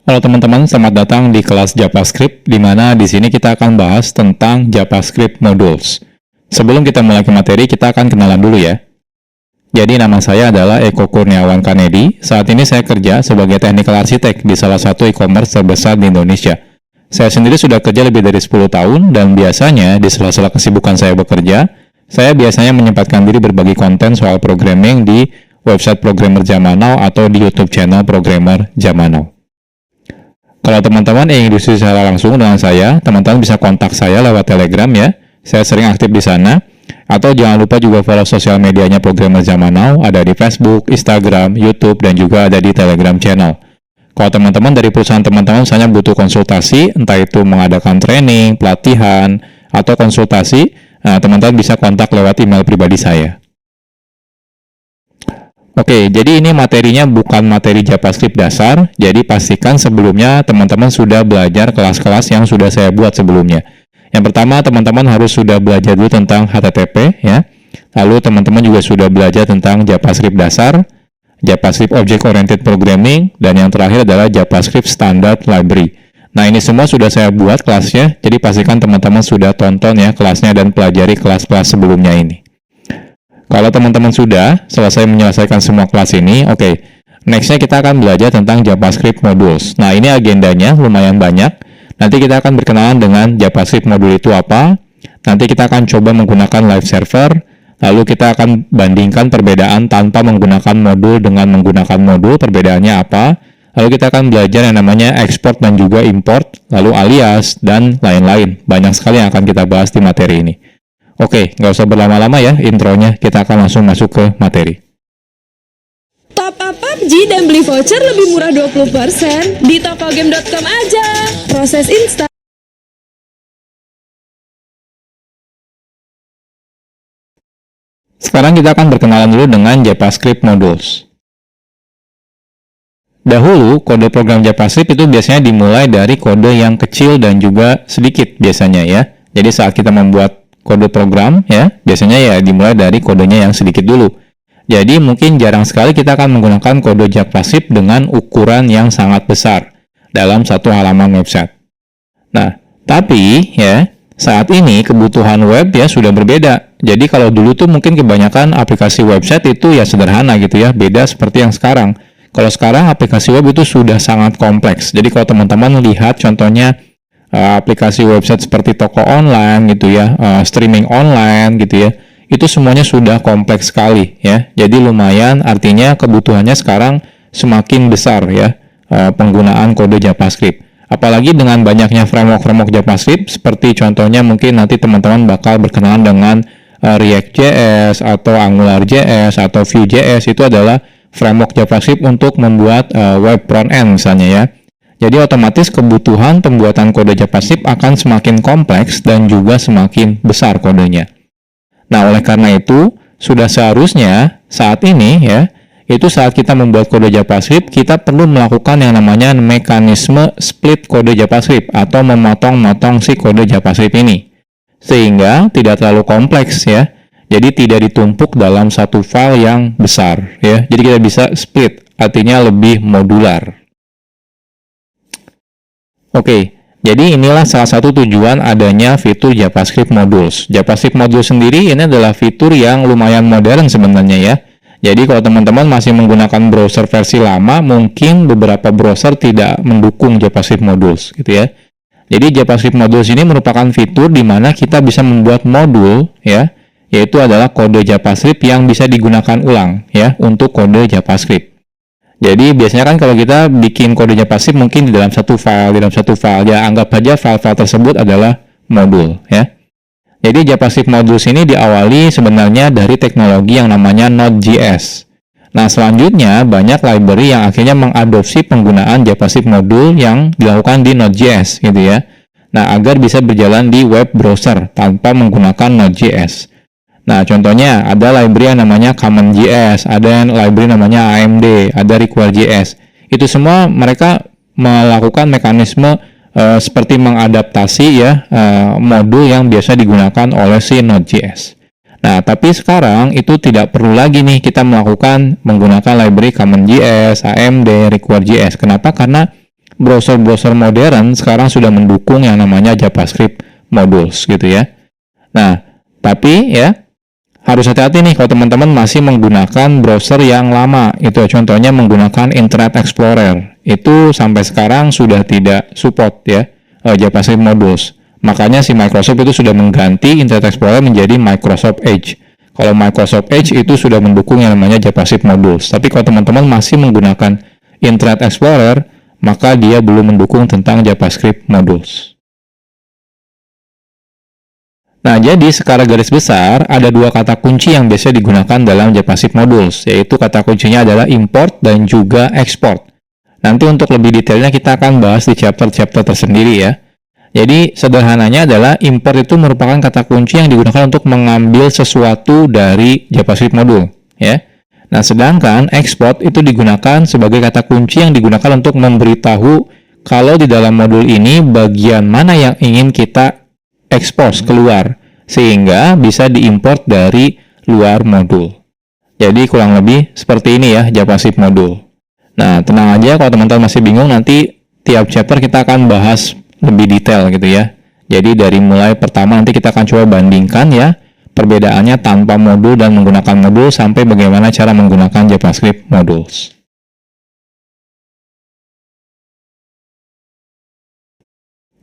Halo teman-teman, selamat datang di kelas JavaScript, di mana di sini kita akan bahas tentang JavaScript Modules. Sebelum kita mulai ke materi, kita akan kenalan dulu ya. Jadi nama saya adalah Eko Kurniawan Kanedi. Saat ini saya kerja sebagai Technical Architect di salah satu e-commerce terbesar di Indonesia. Saya sendiri sudah kerja lebih dari 10 tahun, dan biasanya di sela-sela kesibukan saya bekerja, saya biasanya menyempatkan diri berbagi konten soal programming di website Programmer Zaman Now atau di YouTube channel Programmer Zaman Now. Kalau teman-teman ingin diskusi secara langsung dengan saya, teman-teman bisa kontak saya lewat Telegram ya. Saya sering aktif di sana. Atau jangan lupa juga follow sosial medianya Programmer Zaman Now, ada di Facebook, Instagram, YouTube, dan juga ada di Telegram channel. Kalau teman-teman dari perusahaan teman-teman misalnya butuh konsultasi, entah itu mengadakan training, pelatihan, atau konsultasi, teman-teman bisa kontak lewat email pribadi saya. Oke, jadi ini materinya bukan materi JavaScript dasar, jadi pastikan sebelumnya teman-teman sudah belajar kelas-kelas yang sudah saya buat sebelumnya. Yang pertama, teman-teman harus sudah belajar dulu tentang HTTP, ya. Lalu teman-teman juga sudah belajar tentang JavaScript dasar, JavaScript Object Oriented Programming, dan yang terakhir adalah JavaScript Standard Library. Nah, ini semua sudah saya buat kelasnya, jadi pastikan teman-teman sudah tonton ya kelasnya dan pelajari kelas-kelas sebelumnya ini. Kalau teman-teman sudah selesai menyelesaikan semua kelas ini, oke, nextnya kita akan belajar tentang JavaScript Modules. Nah, ini agendanya lumayan banyak. Nanti kita akan berkenalan dengan JavaScript modul itu apa. Nanti kita akan coba menggunakan live server. Lalu kita akan bandingkan perbedaan tanpa menggunakan modul dengan menggunakan modul, perbedaannya apa. Lalu kita akan belajar yang namanya export dan juga import, lalu alias, dan lain-lain. Banyak sekali yang akan kita bahas di materi ini. Oke, nggak usah berlama-lama ya intronya, kita akan langsung masuk ke materi. Top up PUBG dan beli voucher lebih murah 20% di tokogame.com aja. Proses instan. Sekarang kita akan berkenalan dulu dengan JavaScript Modules. Dahulu, kode program JavaScript itu biasanya dimulai dari kode yang kecil dan juga sedikit biasanya ya. Jadi saat kita membuat kode program ya, biasanya ya dimulai dari kodenya yang sedikit dulu. Jadi mungkin jarang sekali kita akan menggunakan kode JavaScript dengan ukuran yang sangat besar dalam satu halaman website. Nah, tapi ya saat ini kebutuhan web ya sudah berbeda. Jadi kalau dulu tuh mungkin kebanyakan aplikasi website itu ya sederhana gitu ya, beda seperti yang sekarang. Kalau sekarang aplikasi web itu sudah sangat kompleks. Jadi kalau teman-teman lihat contohnya aplikasi website seperti toko online gitu ya, streaming online gitu ya, itu semuanya sudah kompleks sekali ya. Jadi lumayan, artinya kebutuhannya sekarang semakin besar ya, penggunaan kode JavaScript. Apalagi dengan banyaknya framework JavaScript, seperti contohnya mungkin nanti teman-teman bakal berkenalan dengan React.js atau AngularJS atau Vue.js, itu adalah framework JavaScript untuk membuat web front-end misalnya ya. Jadi otomatis kebutuhan pembuatan kode JavaScript akan semakin kompleks dan juga semakin besar kodenya. Nah, oleh karena itu, sudah seharusnya saat ini ya, itu saat kita membuat kode JavaScript, kita perlu melakukan yang namanya mekanisme split kode JavaScript atau memotong-motong si kode JavaScript ini. Sehingga tidak terlalu kompleks ya. Jadi tidak ditumpuk dalam satu file yang besar ya. Jadi kita bisa split, artinya lebih modular. Oke, jadi inilah salah satu tujuan adanya fitur JavaScript Modules. JavaScript Modules sendiri ini adalah fitur yang lumayan modern sebenarnya ya. Jadi kalau teman-teman masih menggunakan browser versi lama, mungkin beberapa browser tidak mendukung JavaScript Modules gitu ya. Jadi JavaScript Modules ini merupakan fitur di mana kita bisa membuat modul ya, yaitu adalah kode JavaScript yang bisa digunakan ulang ya untuk kode JavaScript. Jadi biasanya kan kalau kita bikin kode JavaScript mungkin di dalam satu file, ya anggap saja file-file tersebut adalah modul ya. Jadi JavaScript Modules ini diawali sebenarnya dari teknologi yang namanya Node.js. Nah, selanjutnya banyak library yang akhirnya mengadopsi penggunaan JavaScript modul yang dilakukan di Node.js gitu ya. Nah, agar bisa berjalan di web browser tanpa menggunakan Node.js. Nah, contohnya ada library yang namanya CommonJS, ada library namanya AMD, ada Require.js. Itu semua mereka melakukan mekanisme seperti mengadaptasi ya modul yang biasa digunakan oleh si Node.js. Nah, tapi sekarang itu tidak perlu lagi nih kita menggunakan library CommonJS, AMD, Require.js. Kenapa? Karena browser-browser modern sekarang sudah mendukung yang namanya JavaScript modules gitu ya. Nah, tapi ya harus hati-hati nih kalau teman-teman masih menggunakan browser yang lama. Itu contohnya menggunakan Internet Explorer. Itu sampai sekarang sudah tidak support ya JavaScript modules. Makanya si Microsoft itu sudah mengganti Internet Explorer menjadi Microsoft Edge. Kalau Microsoft Edge itu sudah mendukung yang namanya JavaScript modules. Tapi kalau teman-teman masih menggunakan Internet Explorer, maka dia belum mendukung tentang JavaScript modules. Nah, jadi secara garis besar, ada dua kata kunci yang biasa digunakan dalam JavaScript modules, yaitu kata kuncinya adalah import dan juga export. Nanti untuk lebih detailnya kita akan bahas di chapter-chapter tersendiri ya. Jadi, sederhananya adalah import itu merupakan kata kunci yang digunakan untuk mengambil sesuatu dari JavaScript module, ya. Nah, sedangkan export itu digunakan sebagai kata kunci yang digunakan untuk memberitahu kalau di dalam modul ini bagian mana yang ingin kita expose keluar, sehingga bisa diimport dari luar modul. Jadi kurang lebih seperti ini ya JavaScript modul. Nah, tenang aja kalau teman-teman masih bingung, nanti tiap chapter kita akan bahas lebih detail gitu ya. Jadi dari mulai pertama nanti kita akan coba bandingkan ya perbedaannya tanpa modul dan menggunakan modul sampai bagaimana cara menggunakan JavaScript modules.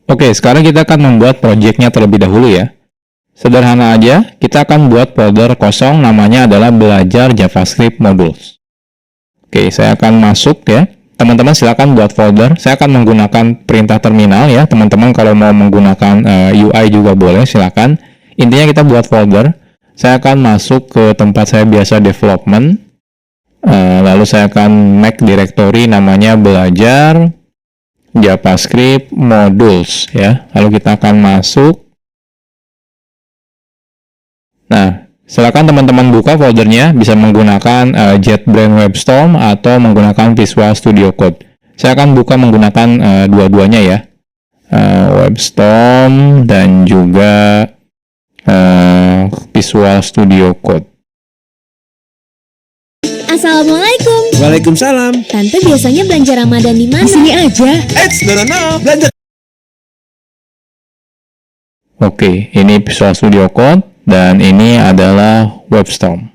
Oke, sekarang kita akan membuat projectnya terlebih dahulu ya. Sederhana aja, kita akan buat folder kosong namanya adalah belajar JavaScript modules. Oke, saya akan masuk ya. Teman-teman silakan buat folder. Saya akan menggunakan perintah terminal ya. Teman-teman kalau mau menggunakan UI juga boleh, silakan. Intinya kita buat folder. Saya akan masuk ke tempat saya biasa development. Lalu saya akan make directory namanya belajar JavaScript modules ya. Lalu kita akan masuk. Nah, silakan teman-teman buka foldernya, bisa menggunakan JetBrains WebStorm atau menggunakan Visual Studio Code. Saya akan buka menggunakan dua-duanya ya. WebStorm dan juga Visual Studio Code. Assalamualaikum. Waalaikumsalam. Tante biasanya belanja Ramadan di mana? Di sini aja. No. Belanja. Oke, ini Visual Studio Code dan ini adalah WebStorm.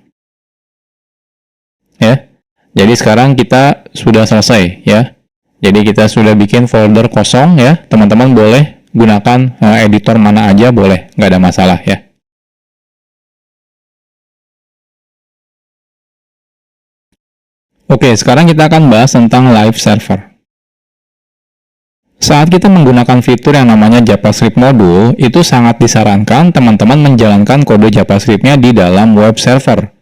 Ya. Jadi sekarang kita sudah selesai ya. Jadi kita sudah bikin folder kosong ya. Teman-teman boleh gunakan editor mana aja boleh, nggak ada masalah ya. Oke, sekarang kita akan bahas tentang live server. Saat kita menggunakan fitur yang namanya JavaScript module, itu sangat disarankan teman-teman menjalankan kode JavaScript-nya di dalam web server.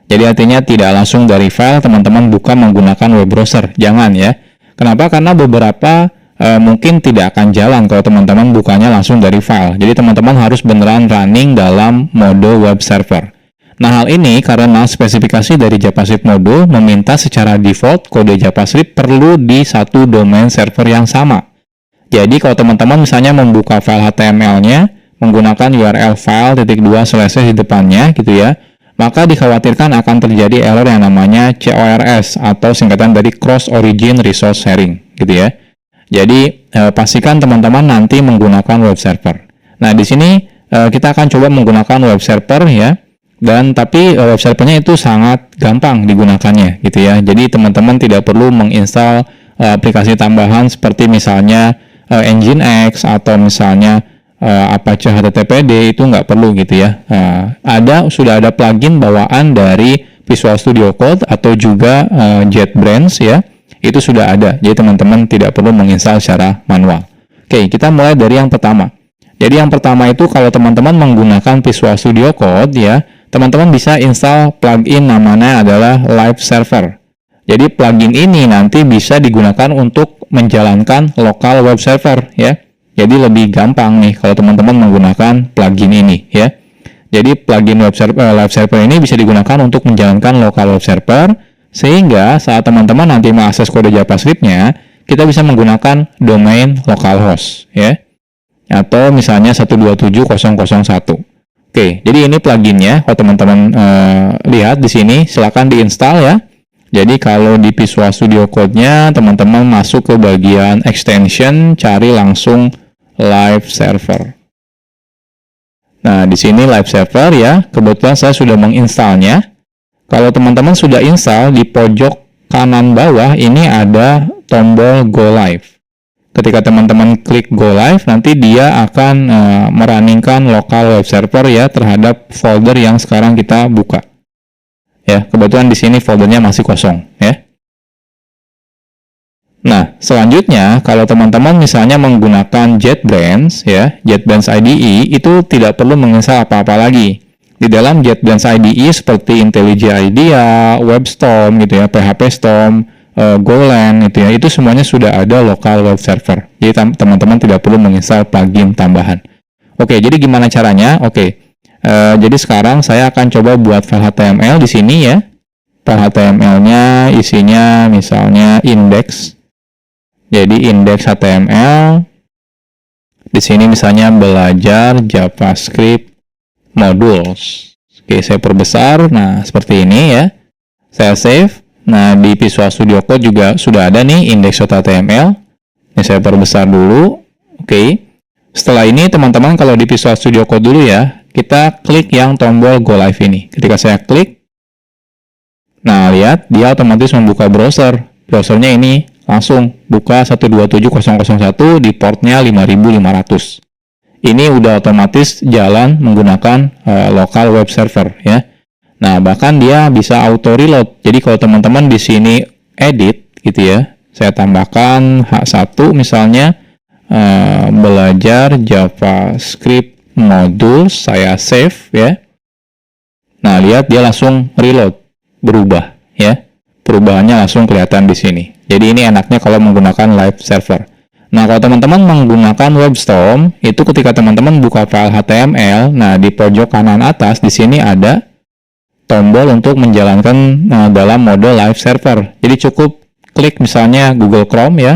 Jadi artinya tidak langsung dari file teman-teman buka menggunakan web browser. Jangan ya. Kenapa? Karena beberapa mungkin tidak akan jalan kalau teman-teman bukanya langsung dari file. Jadi teman-teman harus beneran running dalam mode web server. Nah, hal ini karena spesifikasi dari JavaScript module meminta secara default kode JavaScript perlu di satu domain server yang sama. Jadi, kalau teman-teman misalnya membuka file HTML-nya menggunakan URL file.2/ di depannya gitu ya, maka dikhawatirkan akan terjadi error yang namanya CORS atau singkatan dari Cross Origin Resource Sharing gitu ya. Jadi, pastikan teman-teman nanti menggunakan web server. Nah, di sini kita akan coba menggunakan web server ya. Dan tapi web servernya itu sangat gampang digunakannya gitu ya. Jadi teman-teman tidak perlu menginstal aplikasi tambahan seperti misalnya Nginx atau misalnya Apache HTTPD, itu nggak perlu gitu ya. Sudah ada plugin bawaan dari Visual Studio Code atau juga JetBrains ya. Itu sudah ada. Jadi teman-teman tidak perlu menginstal secara manual. Oke, kita mulai dari yang pertama. Jadi yang pertama itu kalau teman-teman menggunakan Visual Studio Code ya, teman-teman bisa install plugin namanya adalah Live Server. Jadi plugin ini nanti bisa digunakan untuk menjalankan lokal web server ya. Jadi lebih gampang nih kalau teman-teman menggunakan plugin ini ya. Jadi plugin Live Server ini bisa digunakan untuk menjalankan lokal web server, sehingga saat teman-teman nanti mengakses kode JavaScript-nya, kita bisa menggunakan domain localhost ya. Atau misalnya 127.0.0.1. Oke, jadi ini pluginnya. Kalau teman-teman lihat di sini, silakan diinstal ya. Jadi kalau di Visual Studio Code-nya, teman-teman masuk ke bagian extension, cari langsung Live Server. Nah, di sini Live Server ya, kebetulan saya sudah menginstalnya. Kalau teman-teman sudah install, di pojok kanan bawah ini ada tombol Go Live. Ketika teman-teman klik Go Live, nanti dia akan merunningkan local web server ya terhadap folder yang sekarang kita buka. Ya, kebetulan di sini foldernya masih kosong ya. Nah, selanjutnya kalau teman-teman misalnya menggunakan JetBrains ya, JetBrains IDE itu tidak perlu menginstal apa-apa lagi. Di dalam JetBrains IDE seperti IntelliJ IDEA, WebStorm gitu ya, PHP Storm, Golang gitu ya, itu semuanya sudah ada local web server. Jadi teman-teman tidak perlu menginstal plugin tambahan. Oke, jadi gimana caranya? Oke. Jadi sekarang saya akan coba buat file HTML di sini ya. File HTML-nya isinya misalnya index. Jadi index HTML. Di sini misalnya belajar JavaScript modules. Oke, saya perbesar. Nah, seperti ini ya. Saya save. Nah, di Visual Studio Code juga sudah ada nih index.html. Ini saya perbesar dulu. Oke. Setelah ini teman-teman kalau di Visual Studio Code dulu ya, kita klik yang tombol Go Live ini. Ketika saya klik, nah lihat dia otomatis membuka browser. Browsernya ini langsung buka 127.0.0.1 di portnya 5500. Ini udah otomatis jalan menggunakan local web server ya. Nah, bahkan dia bisa auto reload. Jadi kalau teman-teman di sini edit gitu ya, saya tambahkan H1 misalnya belajar JavaScript modul, saya save ya. Nah, lihat dia langsung reload, berubah ya. Perubahannya langsung kelihatan di sini. Jadi ini enaknya kalau menggunakan live server. Nah, kalau teman-teman menggunakan WebStorm, itu ketika teman-teman buka file HTML, nah di pojok kanan atas di sini ada tombol untuk menjalankan dalam mode live server. Jadi cukup klik misalnya Google Chrome ya.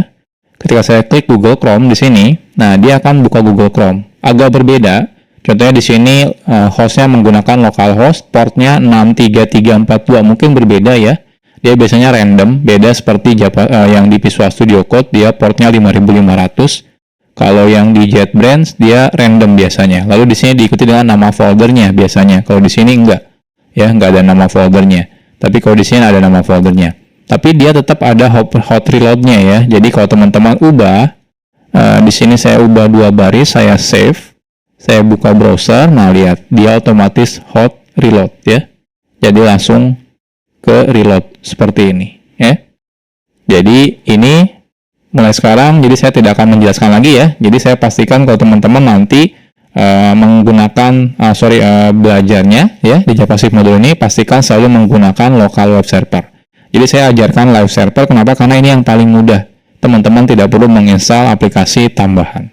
Ketika saya klik Google Chrome di sini, nah dia akan buka Google Chrome. Agak berbeda. Contohnya di sini hostnya menggunakan localhost, portnya 63342, mungkin berbeda ya. Dia biasanya random, beda seperti yang di Visual Studio Code, dia portnya 5500. Kalau yang di JetBrains dia random biasanya. Lalu di sini diikuti dengan nama foldernya biasanya. Kalau di sini enggak, ya enggak ada nama foldernya. Tapi kalau di sini ada nama foldernya. Tapi dia tetap ada hot reload-nya ya. Jadi kalau teman-teman ubah, di sini saya ubah 2 baris, saya save, saya buka browser, nah lihat dia otomatis hot reload ya. Jadi langsung ke reload seperti ini ya. Jadi ini mulai sekarang, jadi saya tidak akan menjelaskan lagi ya. Jadi saya pastikan kalau teman-teman nanti menggunakan belajarnya ya di JavaScript modul ini, pastikan selalu menggunakan local web server. Jadi saya ajarkan live server, kenapa? Karena ini yang paling mudah. Teman-teman tidak perlu menginstal aplikasi tambahan.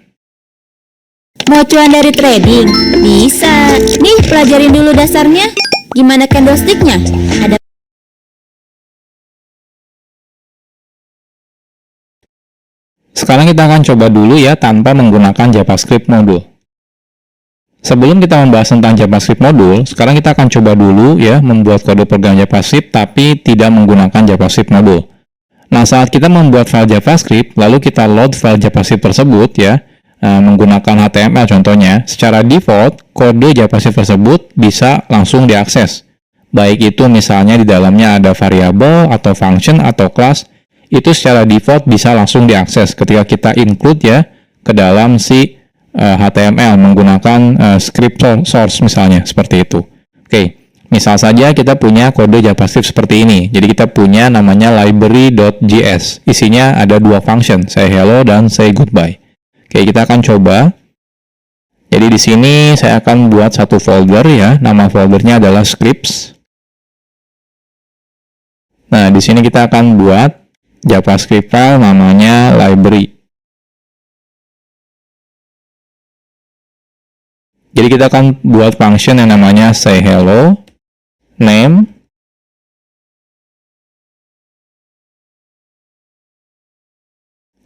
Mau cuan dari trading? Bisa. Nih, pelajarin dulu dasarnya. Gimana candlestick-nya? Ada. Sekarang kita akan coba dulu ya tanpa menggunakan JavaScript modul. Sebelum kita membahas tentang JavaScript modul, sekarang kita akan coba dulu ya membuat kode program JavaScript tapi tidak menggunakan JavaScript modul. Nah, saat kita membuat file JavaScript, lalu kita load file JavaScript tersebut ya, menggunakan HTML contohnya, secara default kode JavaScript tersebut bisa langsung diakses. Baik itu misalnya di dalamnya ada variabel atau function atau class, itu secara default bisa langsung diakses ketika kita include ya ke dalam si HTML menggunakan script source misalnya, seperti itu. Oke, misal saja kita punya kode JavaScript seperti ini. Jadi kita punya namanya library.js. Isinya ada 2 function, say hello dan say goodbye. Oke, kita akan coba. Jadi di sini saya akan buat satu folder ya. Nama foldernya adalah scripts. Nah, di sini kita akan buat JavaScript file namanya library. Jadi kita akan buat function yang namanya say hello, name,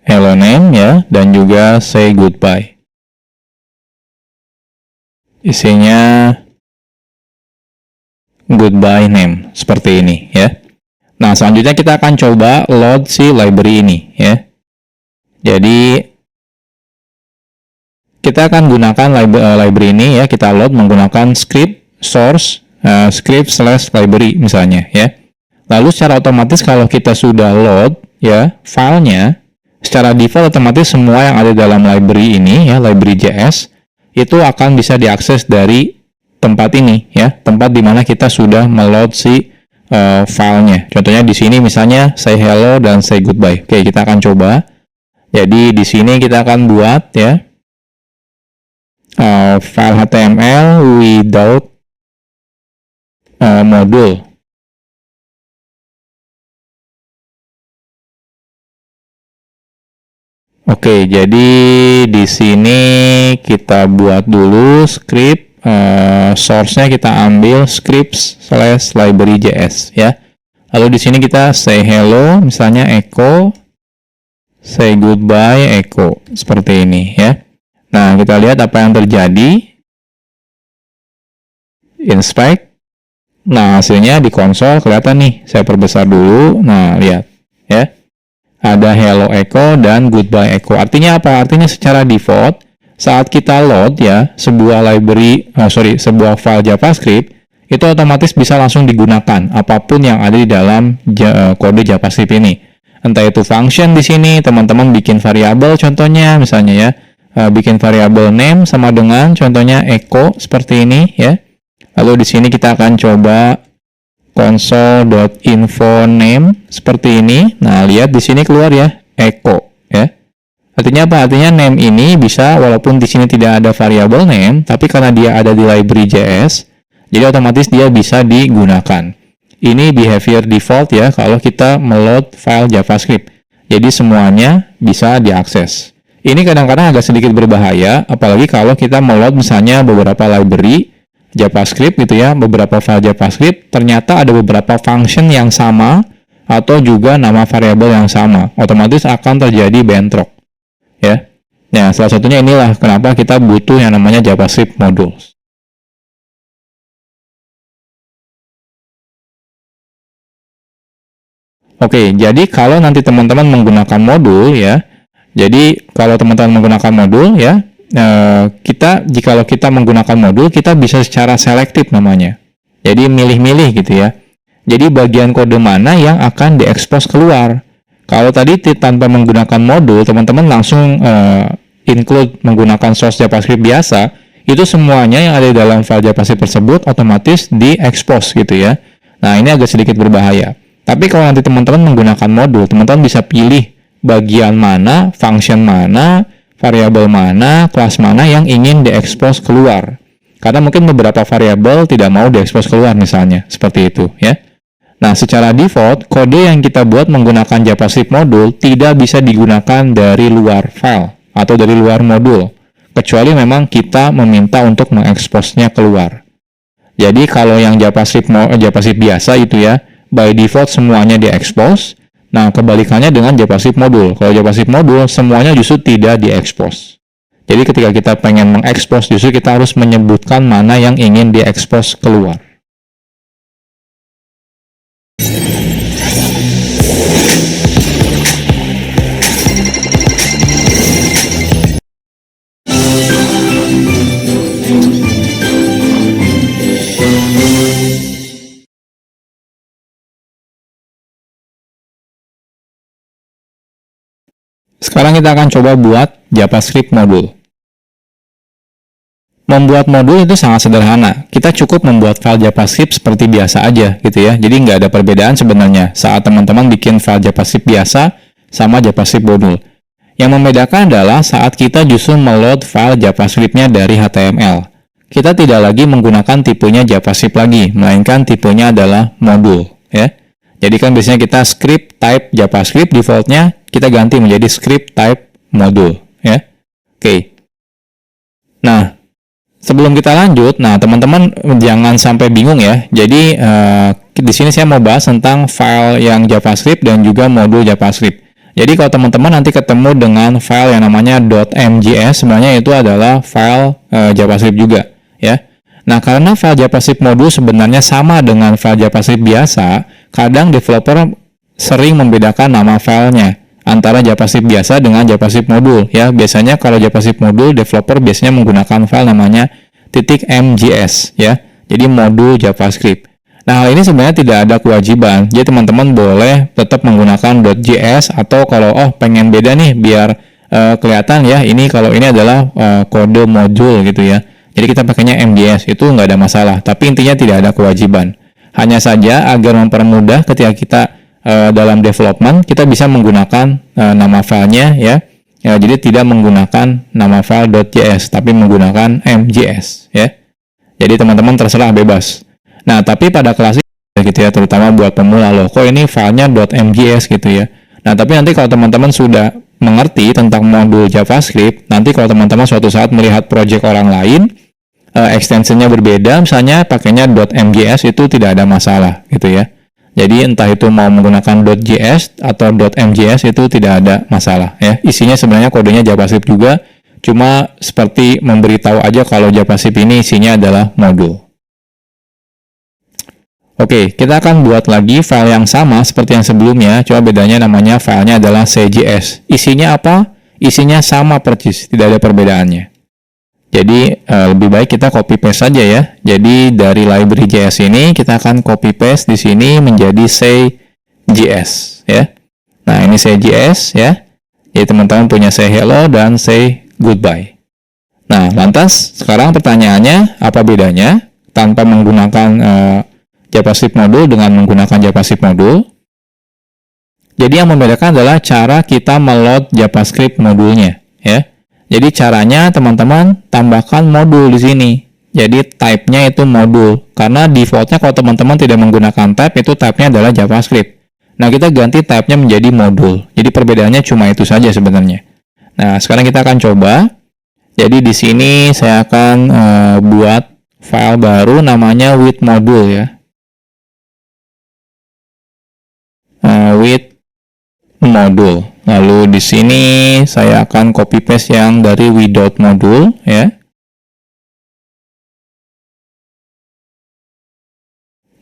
hello name ya, dan juga say goodbye. Isinya goodbye name, seperti ini ya. Nah, selanjutnya kita akan coba load si library ini ya. Jadi kita akan gunakan library ini ya, kita load menggunakan script source script/library misalnya ya. Lalu secara otomatis kalau kita sudah load ya filenya, secara default otomatis semua yang ada dalam library ini ya, library.js itu akan bisa diakses dari tempat ini ya, tempat di mana kita sudah meload si filenya. Contohnya di sini misalnya say hello dan say goodbye. Oke, kita akan coba. Jadi di sini kita akan buat ya file HTML without module. Oke, jadi di sini kita buat dulu script, source-nya kita ambil scripts/library.js ya. Lalu di sini kita say hello, misalnya echo, say goodbye, echo, seperti ini ya. Nah, kita lihat apa yang terjadi. Inspect. Nah, hasilnya di konsol kelihatan nih. Saya perbesar dulu. Nah, lihat ya. Ada hello echo dan goodbye echo. Artinya apa? Artinya secara default saat kita load ya sebuah sebuah file JavaScript itu otomatis bisa langsung digunakan apapun yang ada di dalam kode JavaScript ini. Entah itu function di sini, teman-teman bikin variabel contohnya misalnya ya. Bikin variabel name sama dengan contohnya echo seperti ini ya. Lalu di sini kita akan coba console.info name seperti ini. Nah, lihat di sini keluar ya echo ya. Artinya apa? Artinya name ini bisa walaupun di sini tidak ada variabel name, tapi karena dia ada di library.js, jadi otomatis dia bisa digunakan. Ini behavior default ya kalau kita meload file JavaScript. Jadi semuanya bisa diakses. Ini kadang-kadang agak sedikit berbahaya, apalagi kalau kita meload misalnya beberapa library JavaScript gitu ya, beberapa file JavaScript, ternyata ada beberapa function yang sama atau juga nama variabel yang sama. Otomatis akan terjadi bentrok. Ya. Nah, salah satunya inilah kenapa kita butuh yang namanya JavaScript modules. Oke, jadi kalau nanti teman-teman menggunakan modul ya, jadi kalau teman-teman menggunakan modul ya, jikalau kita menggunakan modul, kita bisa secara selektif namanya. Jadi milih-milih gitu ya. Jadi bagian kode mana yang akan diekspos keluar. Kalau tadi tanpa menggunakan modul, teman-teman langsung include menggunakan source JavaScript biasa, itu semuanya yang ada di dalam file JavaScript tersebut otomatis diekspos gitu ya. Nah, ini agak sedikit berbahaya. Tapi kalau nanti teman-teman menggunakan modul, teman-teman bisa pilih bagian mana, function mana, variabel mana, kelas mana yang ingin diekspos keluar. Karena mungkin beberapa variabel tidak mau diekspos keluar misalnya, seperti itu ya. Nah, secara default, kode yang kita buat menggunakan JavaScript modul tidak bisa digunakan dari luar file atau dari luar modul, kecuali memang kita meminta untuk mengeksposnya keluar. Jadi kalau yang JavaScript biasa itu ya, by default semuanya diekspos. Nah, kebalikannya dengan JavaScript modul. Kalau JavaScript modul, semuanya justru tidak diekspos. Jadi ketika kita pengen mengekspos, justru kita harus menyebutkan mana yang ingin diekspos keluar. Sekarang kita akan coba buat JavaScript modul. Membuat modul itu sangat sederhana. Kita cukup membuat file JavaScript seperti biasa aja gitu ya. Jadi nggak ada perbedaan sebenarnya saat teman-teman bikin file JavaScript biasa sama JavaScript modul. Yang membedakan adalah saat kita justru meload file JavaScript-nya dari HTML. Kita tidak lagi menggunakan tipenya JavaScript lagi, melainkan tipenya adalah modul ya. Jadi kan biasanya kita script type JavaScript, defaultnya kita ganti menjadi script type modul ya. Oke. Nah, sebelum kita lanjut, nah teman-teman jangan sampai bingung ya. Jadi di sini saya mau bahas tentang file yang JavaScript dan juga modul JavaScript. Jadi kalau teman-teman nanti ketemu dengan file yang namanya .mjs, sebenarnya itu adalah file JavaScript juga ya. Nah, karena file JavaScript modul sebenarnya sama dengan file JavaScript biasa, kadang developer sering membedakan nama filenya antara JavaScript biasa dengan JavaScript modul. Ya, biasanya kalau JavaScript modul, developer biasanya menggunakan file namanya .mjs, ya. Jadi modul JavaScript. Nah, hal ini sebenarnya tidak ada kewajiban. Jadi teman-teman boleh tetap menggunakan .js atau kalau pengen beda nih biar kelihatan ya, ini kalau ini adalah kode modul gitu ya. Jadi kita pakainya MJS, itu nggak ada masalah. Tapi intinya tidak ada kewajiban. Hanya saja agar mempermudah ketika kita dalam development, kita bisa menggunakan nama filenya ya. Jadi tidak menggunakan nama file .js, tapi menggunakan MJS ya. Jadi teman-teman terserah bebas. Nah, tapi pada kelas ini gitu ya, terutama buat pemula loh, kok ini filenya .mjs gitu ya. Nah, tapi nanti kalau teman-teman sudah mengerti tentang modul JavaScript, nanti kalau teman-teman suatu saat melihat project orang lain, ekstensinya berbeda, misalnya pakainya .mjs, itu tidak ada masalah gitu ya. Jadi entah itu mau menggunakan .js atau .mjs itu tidak ada masalah ya. Isinya sebenarnya kodenya JavaScript juga, cuma seperti memberitahu aja kalau JavaScript ini isinya adalah modul. Oke, kita akan buat lagi file yang sama seperti yang sebelumnya, cuma bedanya namanya filenya adalah CJS. Isinya apa? Isinya sama persis, tidak ada perbedaannya. Jadi lebih baik kita copy paste saja ya. Jadi dari library JS ini kita akan copy paste di sini menjadi say.js ya. Nah, ini say.js ya. Jadi teman-teman punya say hello dan say goodbye. Nah, lantas sekarang pertanyaannya apa bedanya tanpa menggunakan JavaScript modul dengan menggunakan JavaScript modul? Jadi yang membedakan adalah cara kita meload JavaScript modulnya ya. Jadi caranya teman-teman tambahkan modul di sini. Jadi type-nya itu modul. Karena default-nya kalau teman-teman tidak menggunakan type, itu type-nya adalah JavaScript. Nah, kita ganti type-nya menjadi modul. Jadi perbedaannya cuma itu saja sebenarnya. Nah, sekarang kita akan coba. Jadi di sini saya akan buat file baru namanya with module ya. With module. Lalu di sini saya akan copy paste yang dari without module ya.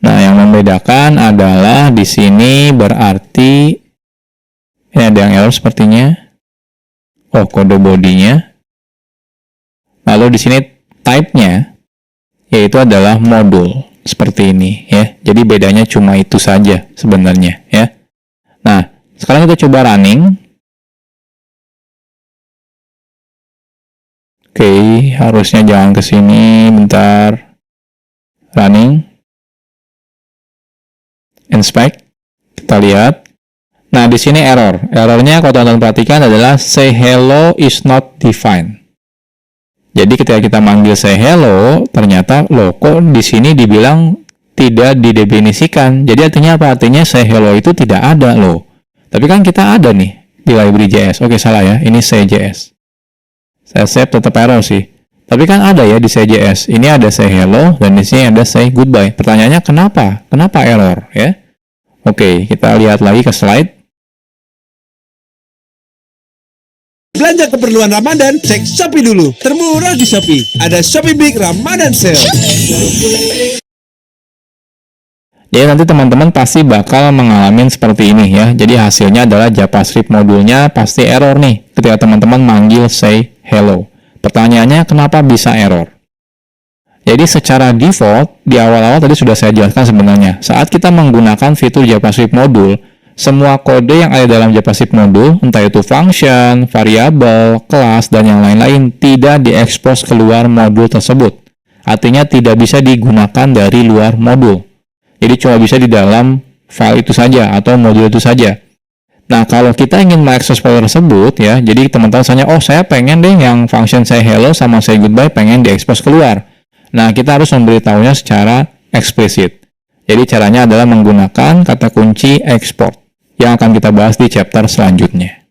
Nah, yang membedakan adalah di sini berarti ini ada yang error sepertinya. Oh, kode bodinya. Lalu di sini type-nya yaitu adalah modul seperti ini ya. Jadi bedanya cuma itu saja sebenarnya ya. Nah, sekarang kita coba running. Oke, harusnya jangan ke sini, bentar. Running. Inspect. Kita lihat. Nah, di sini error. Errornya kalau teman-teman perhatikan adalah say hello is not defined. Jadi ketika kita manggil say hello, ternyata loh kok di sini dibilang tidak didefinisikan. Jadi artinya apa? Artinya say hello itu tidak ada loh. Tapi kan kita ada nih di library JS. Oke, salah ya. Ini say.js. Saya save tetap error sih. Tapi kan ada ya di say.js. Ini ada say hello dan di sini ada say goodbye. Pertanyaannya kenapa? Kenapa error ya? Oke, kita lihat lagi ke slide. Belanja keperluan Ramadan, cek Shopee dulu. Termurah di Shopee. Ada Shopee Big Ramadan Sale. Jadi nanti teman-teman pasti bakal mengalami seperti ini ya. Jadi hasilnya adalah JavaScript modulnya pasti error nih ketika teman-teman manggil say hello. Pertanyaannya kenapa bisa error? Jadi secara default di awal-awal tadi sudah saya jelaskan sebenarnya. Saat kita menggunakan fitur JavaScript modul, semua kode yang ada dalam JavaScript modul, entah itu function, variabel, kelas, dan yang lain-lain tidak diekspos keluar modul tersebut. Artinya tidak bisa digunakan dari luar modul. Jadi cuma bisa di dalam file itu saja atau modul itu saja. Nah, kalau kita ingin mengakses file tersebut ya, jadi teman-teman tanya, oh saya pengen deh yang function say hello sama say goodbye pengen diekspos keluar. Nah, kita harus memberitahunya secara eksplisit. Jadi caranya adalah menggunakan kata kunci export yang akan kita bahas di chapter selanjutnya.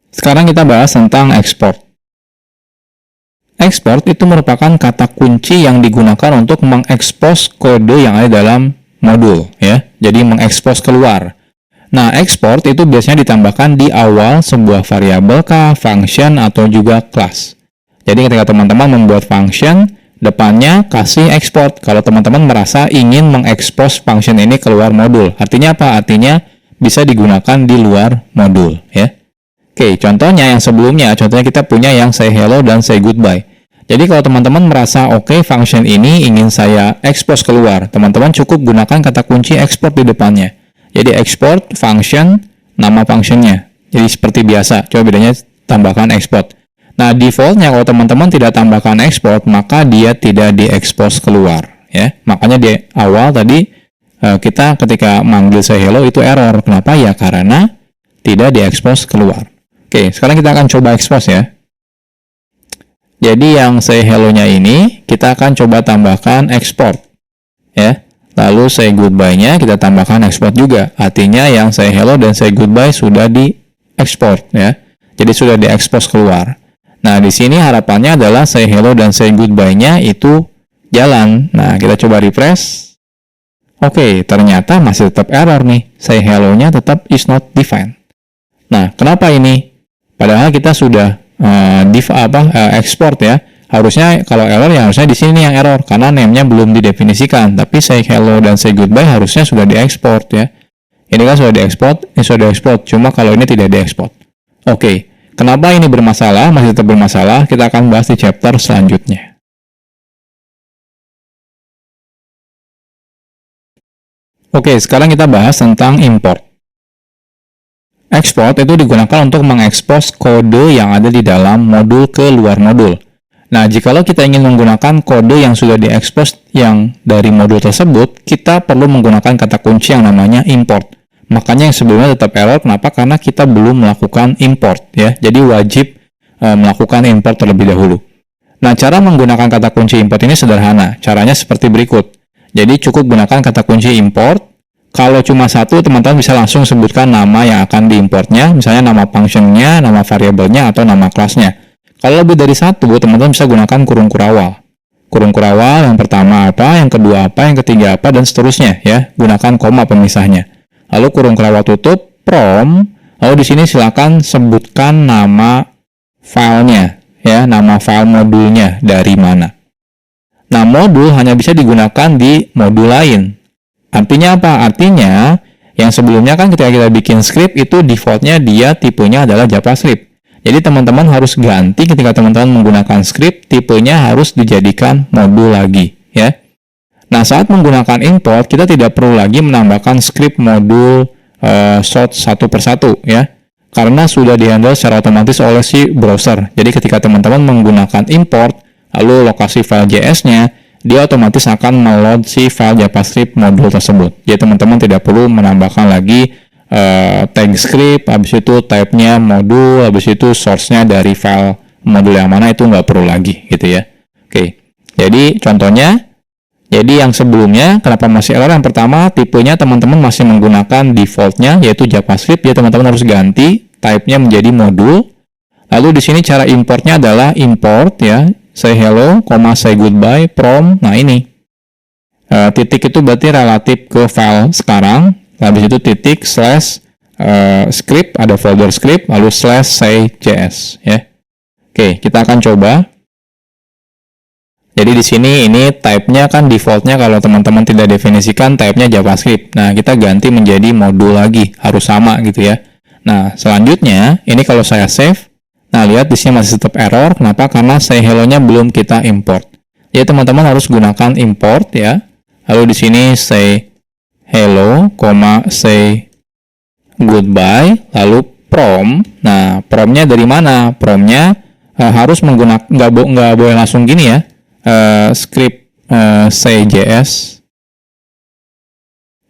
Sekarang kita bahas tentang export. Export itu merupakan kata kunci yang digunakan untuk mengekspos kode yang ada dalam modul ya. Jadi mengekspos keluar. Nah, export itu biasanya ditambahkan di awal sebuah variabel kah, function, atau juga class. Jadi ketika teman-teman membuat function, depannya kasih export. Kalau teman-teman merasa ingin mengekspos function ini keluar modul. Artinya apa? Artinya bisa digunakan di luar modul, ya. Oke, contohnya yang sebelumnya, contohnya kita punya yang say hello dan say goodbye. Jadi kalau teman-teman merasa oke, function ini ingin saya expose keluar, teman-teman cukup gunakan kata kunci export di depannya. Jadi export function, nama functionnya. Jadi seperti biasa, coba bedanya tambahkan export. Nah, defaultnya kalau teman-teman tidak tambahkan export, maka dia tidak diekspos keluar, ya. Makanya di awal tadi kita ketika manggil say hello itu error. Kenapa? Ya karena tidak diekspos keluar. Oke, sekarang kita akan coba expose ya. Jadi yang say hello-nya ini kita akan coba tambahkan export, ya. Lalu say goodbye-nya kita tambahkan export juga. Artinya yang say hello dan say goodbye sudah diekspor, ya. Jadi sudah diekspos keluar. Nah, di sini harapannya adalah say hello dan say goodbye-nya itu jalan. Nah, kita coba refresh. Oke, ternyata masih tetap error nih. Say hello-nya tetap is not defined. Nah, kenapa ini? Padahal kita sudah export ya. Harusnya kalau error ya harusnya di sini yang error karena name-nya belum didefinisikan. Tapi say hello dan say goodbye harusnya sudah diekspor ya. Ini kan sudah diekspor, ini sudah diekspor. Cuma kalau ini tidak diekspor. Oke, kenapa ini bermasalah? Masih tetap bermasalah. Kita akan bahas di chapter selanjutnya. Oke, sekarang kita bahas tentang import. Export itu digunakan untuk mengekspos kode yang ada di dalam modul ke luar modul. Nah, jikalau kita ingin menggunakan kode yang sudah diekspos yang dari modul tersebut, kita perlu menggunakan kata kunci yang namanya import. Makanya yang sebelumnya tetap error, kenapa? Karena kita belum melakukan import, ya. Jadi wajib melakukan import terlebih dahulu. Nah, cara menggunakan kata kunci import ini sederhana. Caranya seperti berikut. Jadi cukup gunakan kata kunci import. Kalau cuma satu, teman-teman bisa langsung sebutkan nama yang akan diimportnya, misalnya nama functionnya, nama variabelnya, atau nama kelasnya. Kalau lebih dari satu, teman-teman bisa gunakan kurung kurawal. Kurung kurawal yang pertama apa, yang kedua apa, yang ketiga apa, dan seterusnya ya. Gunakan koma pemisahnya. Lalu kurung kurawal tutup, from. Lalu di sini silakan sebutkan nama filenya, ya, nama file modulnya dari mana. Nah, modul hanya bisa digunakan di modul lain. Artinya apa? Artinya yang sebelumnya kan ketika kita bikin script itu defaultnya dia tipenya adalah JavaScript. Jadi teman-teman harus ganti ketika teman-teman menggunakan script, tipenya harus dijadikan modul lagi, ya. Nah, saat menggunakan import, kita tidak perlu lagi menambahkan script modul sort satu persatu, ya. Karena sudah dihandle secara otomatis oleh si browser. Jadi ketika teman-teman menggunakan import, lalu lokasi file JS-nya, dia otomatis akan meload si file JavaScript modul tersebut. Jadi teman-teman tidak perlu menambahkan lagi tag script, habis itu type-nya modul, habis itu source-nya dari file modul yang mana, itu nggak perlu lagi gitu ya. Oke, jadi contohnya, jadi yang sebelumnya kenapa masih error? Yang pertama, tipenya teman-teman masih menggunakan default-nya yaitu JavaScript, ya teman-teman harus ganti type-nya menjadi modul. Lalu di sini cara importnya adalah import ya, say hello, say goodbye, from. Nah ini titik itu berarti relatif ke file sekarang. Habis itu titik slash script, ada folder script, lalu slash say js ya. Oke, kita akan coba. Jadi di sini ini type-nya kan default-nya kalau teman-teman tidak definisikan type-nya JavaScript. Nah, kita ganti menjadi modul lagi, harus sama gitu ya. Nah, selanjutnya ini kalau saya save, nah lihat di sini masih tetap error. Kenapa? Karena say hello-nya belum kita import. Jadi teman-teman harus gunakan import ya. Lalu di sini say hello, say goodbye, lalu from. Nah, from-nya dari mana? From-nya harus menggunakan, nggak boleh langsung gini ya. Script say js.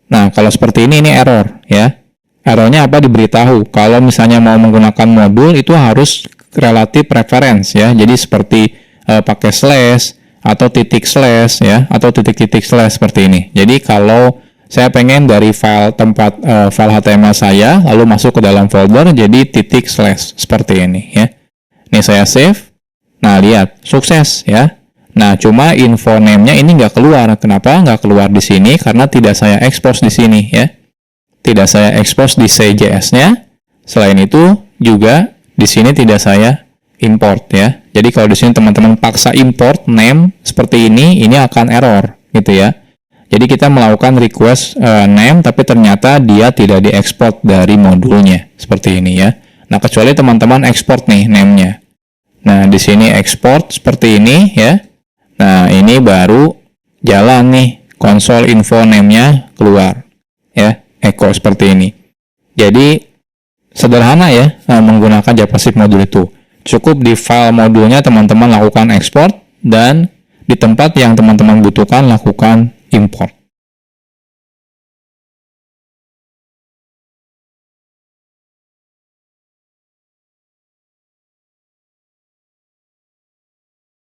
Nah, kalau seperti ini error ya. Errornya apa? Diberitahu. Kalau misalnya mau menggunakan modul itu harus relatif reference ya. Jadi seperti pakai slash atau titik slash ya, atau titik-titik slash seperti ini. Jadi kalau saya pengen dari file tempat file HTML saya lalu masuk ke dalam folder, jadi titik slash seperti ini ya. Ini saya save. Nah, lihat sukses ya. Nah, cuma info name-nya ini nggak keluar. Kenapa nggak keluar di sini? Karena tidak saya expose di sini ya. tidak saya expose di CJS-nya. Selain itu juga di sini tidak saya import ya. Jadi kalau di sini teman-teman paksa import name seperti ini akan error gitu ya. Jadi kita melakukan request name tapi ternyata dia tidak diekspor dari modulnya seperti ini ya. Nah, kecuali teman-teman ekspor nih name-nya. Nah, di sini ekspor seperti ini ya. Nah, ini baru jalan nih console info name-nya keluar ya, echo seperti ini. Jadi sederhana ya menggunakan JavaScript modul itu. Cukup di file modulnya teman-teman lakukan ekspor dan di tempat yang teman-teman butuhkan lakukan import.